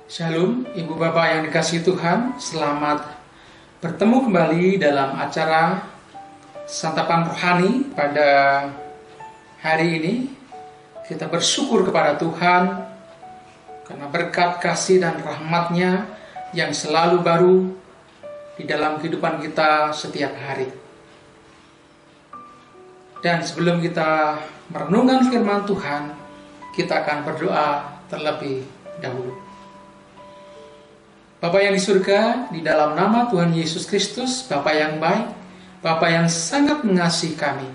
Shalom, Ibu Bapak yang dikasihi Tuhan. Selamat bertemu kembali dalam acara Santapan Rohani pada hari ini. Kita bersyukur kepada Tuhan karena berkat kasih dan rahmat-Nya yang selalu baru di dalam kehidupan kita setiap hari. Dan sebelum kita merenungkan firman Tuhan, kita akan berdoa terlebih dahulu. Bapa yang di surga, di dalam nama Tuhan Yesus Kristus, Bapa yang baik, Bapa yang sangat mengasihi kami.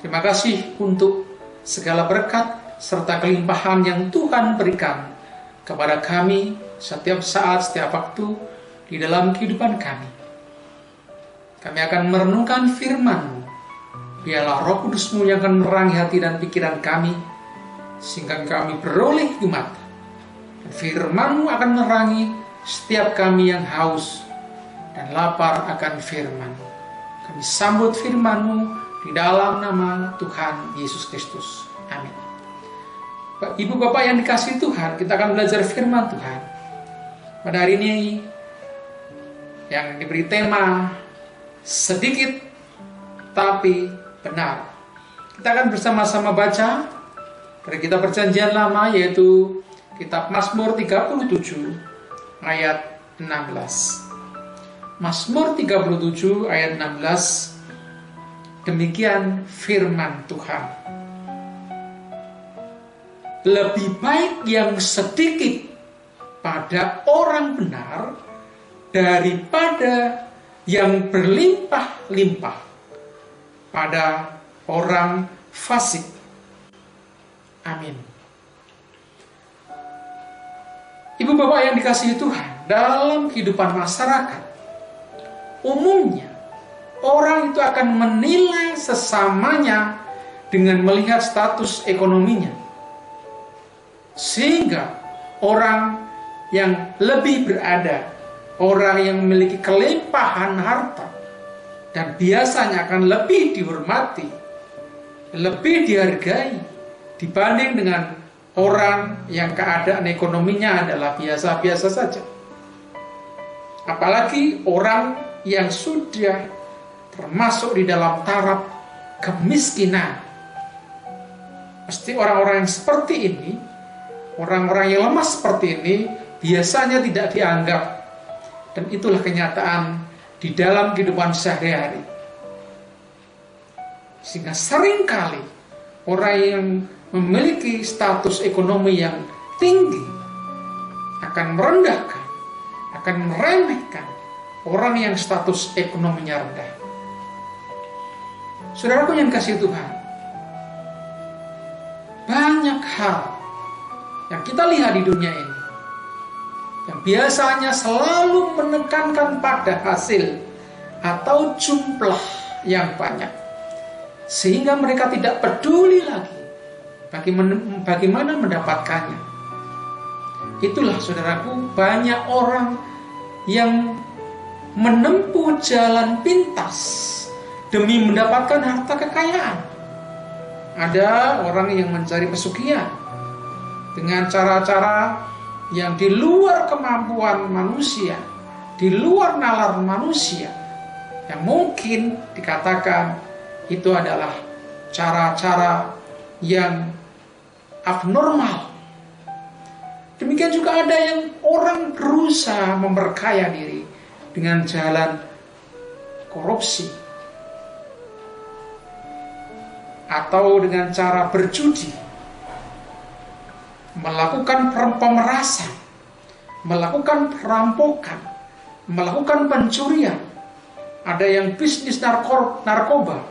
Terima kasih untuk segala berkat serta kelimpahan yang Tuhan berikan kepada kami setiap saat, setiap waktu di dalam kehidupan kami. Kami akan merenungkan firman-Mu. Biarlah Roh Kudus-Mu yang akan menerangi hati dan pikiran kami, sehingga kami beroleh hikmat. Firman-Mu akan menerangi setiap kami yang haus dan lapar akan firman. Kami sambut firman-Mu di dalam nama Tuhan Yesus Kristus. Amin. Ibu Bapak yang dikasihi Tuhan, kita akan belajar firman Tuhan. Pada hari ini yang diberi tema sedikit tapi benar. Kita akan bersama-sama baca dari kitab Perjanjian Lama, yaitu kitab Mazmur 37 ayat 16. Mazmur 37 ayat 16. Demikian firman Tuhan. Lebih baik yang sedikit pada orang benar daripada yang berlimpah-limpah pada orang fasik. Amin. Ibu Bapak yang dikasihi Tuhan, dalam kehidupan masyarakat, umumnya orang itu akan menilai sesamanya dengan melihat status ekonominya. Sehingga orang yang lebih berada, orang yang memiliki kelimpahan harta, dan biasanya akan lebih dihormati, lebih dihargai dibanding dengan orang yang keadaan ekonominya adalah biasa-biasa saja. Apalagi orang yang sudah termasuk di dalam taraf kemiskinan. Pasti orang-orang yang seperti ini, orang-orang yang lemah seperti ini, biasanya tidak dianggap. Dan itulah kenyataan di dalam kehidupan sehari-hari. Sehingga seringkali orang yang memiliki status ekonomi yang tinggi akan merendahkan, akan meremehkan orang yang status ekonominya rendah. Saudaraku yang kasih Tuhan, banyak hal yang kita lihat di dunia ini yang biasanya selalu menekankan pada hasil atau jumlah yang banyak, sehingga mereka tidak peduli lagi bagaimana mendapatkannya. Itulah saudaraku, banyak orang yang menempuh jalan pintas demi mendapatkan harta kekayaan. Ada orang yang mencari pesugihan dengan cara-cara yang di luar kemampuan manusia, di luar nalar manusia, yang mungkin dikatakan itu adalah cara-cara yang abnormal. Demikian juga ada yang orang berusaha memperkaya diri dengan jalan korupsi atau dengan cara berjudi, melakukan pemerasan, melakukan perampokan, melakukan pencurian. Ada yang bisnis narkoba,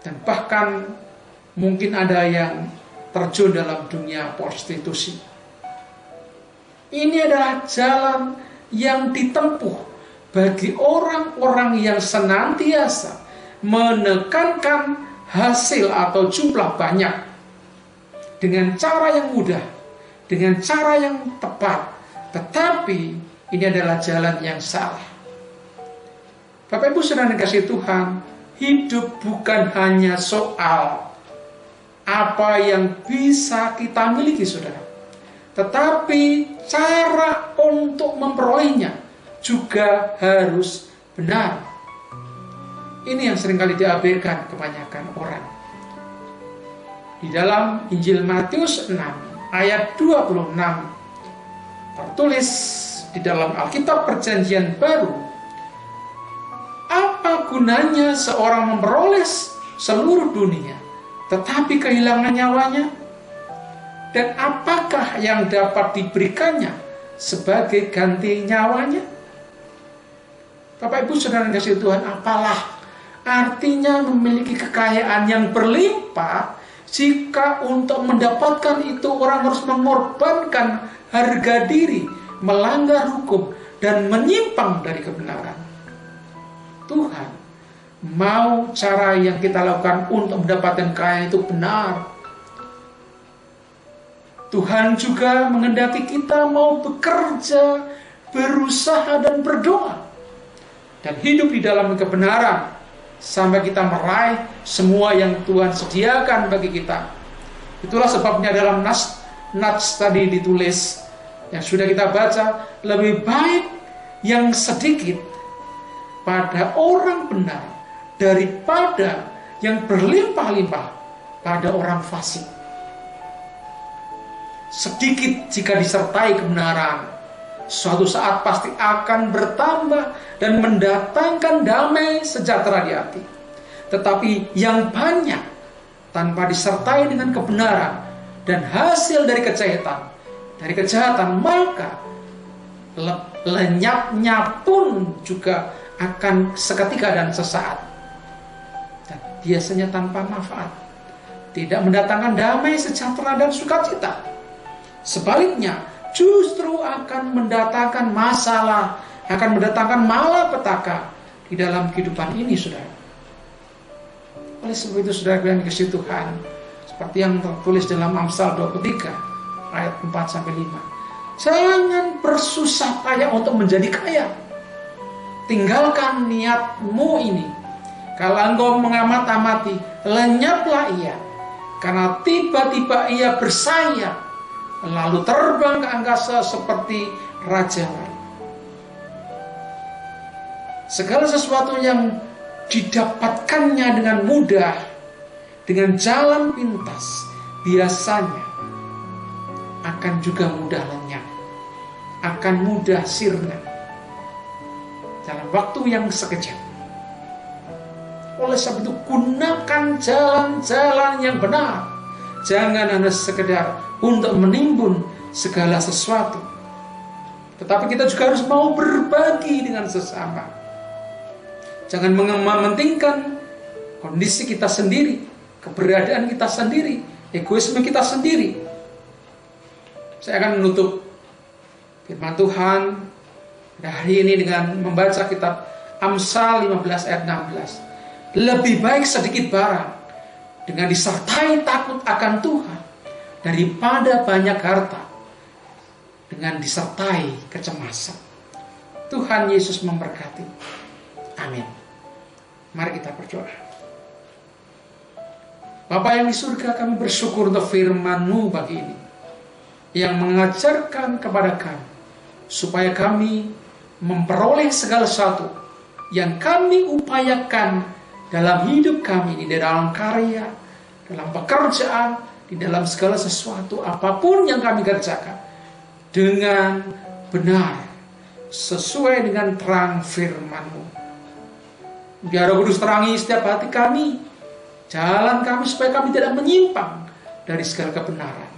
dan bahkan mungkin ada yang terjun dalam dunia prostitusi. Ini adalah jalan yang ditempuh bagi orang-orang yang senantiasa menekankan hasil atau jumlah banyak dengan cara yang mudah, dengan cara yang tepat. Tetapi ini adalah jalan yang salah. Bapak Ibu saudara yang dikasihi Tuhan, hidup bukan hanya soal apa yang bisa kita miliki, saudara. tetapi cara untuk memperolehnya juga harus benar. Ini yang seringkali diabaikan kebanyakan orang. Di dalam Injil Matius 6 ayat 26 tertulis di dalam Alkitab Perjanjian Baru, apa gunanya seorang memperoleh seluruh dunia tetapi kehilangan nyawanya? Dan apakah yang dapat diberikannya sebagai ganti nyawanya? Bapak Ibu Saudara yang kasih Tuhan, apalah artinya memiliki kekayaan yang berlimpah jika untuk mendapatkan itu orang harus mengorbankan harga diri, melanggar hukum, dan menyimpang dari kebenaran. Tuhan mau cara yang kita lakukan untuk mendapatkan kekayaan itu benar. Tuhan juga menghendaki kita mau bekerja, berusaha, dan berdoa, dan hidup di dalam kebenaran sampai kita meraih semua yang Tuhan sediakan bagi kita. Itulah sebabnya dalam Nats tadi ditulis yang sudah kita baca, lebih baik yang sedikit pada orang benar daripada yang berlimpah-limpah pada orang fasik. Sedikit jika disertai kebenaran, suatu saat pasti akan bertambah dan mendatangkan damai sejahtera di hati. Tetapi yang banyak tanpa disertai dengan kebenaran dan hasil dari kejahatan, maka lenyapnya pun juga akan seketika dan sesaat, dan biasanya tanpa manfaat, tidak mendatangkan damai sejahtera dan sukacita. Sebaliknya, justru akan mendatangkan masalah, akan mendatangkan malapetaka di dalam kehidupan ini, saudara. Oleh sebab itu, saudara yang dikasihi Tuhan, seperti yang tertulis dalam Amsal 23 ayat 4-5, jangan bersusah payah untuk menjadi kaya. Tinggalkan niatmu ini. Kalau engkau mengamat-amati, lenyaplah ia, karena tiba-tiba ia bersayap, lalu terbang ke angkasa seperti raja lain. Segala sesuatu yang didapatkannya dengan mudah, dengan jalan pintas, biasanya akan juga mudah lenyap, akan mudah sirna dalam waktu yang sekejap. Oleh sebab itu, gunakan jalan-jalan yang benar. Jangan hanya sekedar untuk menimbun segala sesuatu, tetapi kita juga harus mau berbagi dengan sesama. Jangan mementingkan kondisi kita sendiri, keberadaan kita sendiri, egoisme kita sendiri. Saya akan menutup firman Tuhan hari ini dengan membaca kitab Amsal 15 ayat 16. Lebih baik sedikit barang dengan disertai takut akan Tuhan daripada banyak harta dengan disertai kecemasan. Tuhan Yesus memberkati. Amin. Mari kita berdoa. Bapa yang di surga, kami bersyukur untuk firman-Mu pagi ini, yang mengajarkan kepada kami supaya kami memperoleh segala sesuatu yang kami upayakan dalam hidup kami ini, di dalam karya, dalam pekerjaan, di dalam segala sesuatu apapun yang kami kerjakan, dengan benar, sesuai dengan terang firman-Mu. Biar Roh Kudus terangi setiap hati kami, jalan kami, supaya kami tidak menyimpang dari segala kebenaran.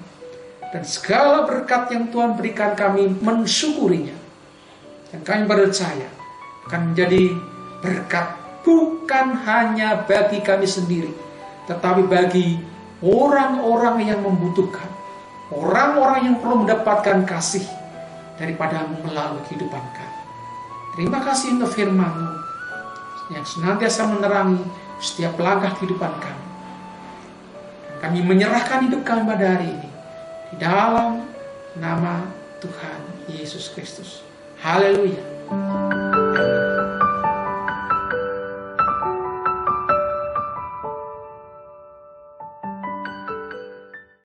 Dan segala berkat yang Tuhan berikan, kami mensyukurinya. Dan kami percaya akan menjadi berkat bukan hanya bagi kami sendiri, tetapi bagi orang-orang yang membutuhkan, orang-orang yang perlu mendapatkan kasih daripada melalui kehidupan kami. Terima kasih untuk firman-Mu yang senantiasa menerangi setiap langkah kehidupan kami. Dan kami menyerahkan hidup kami pada hari ini di dalam nama Tuhan Yesus Kristus. Haleluya.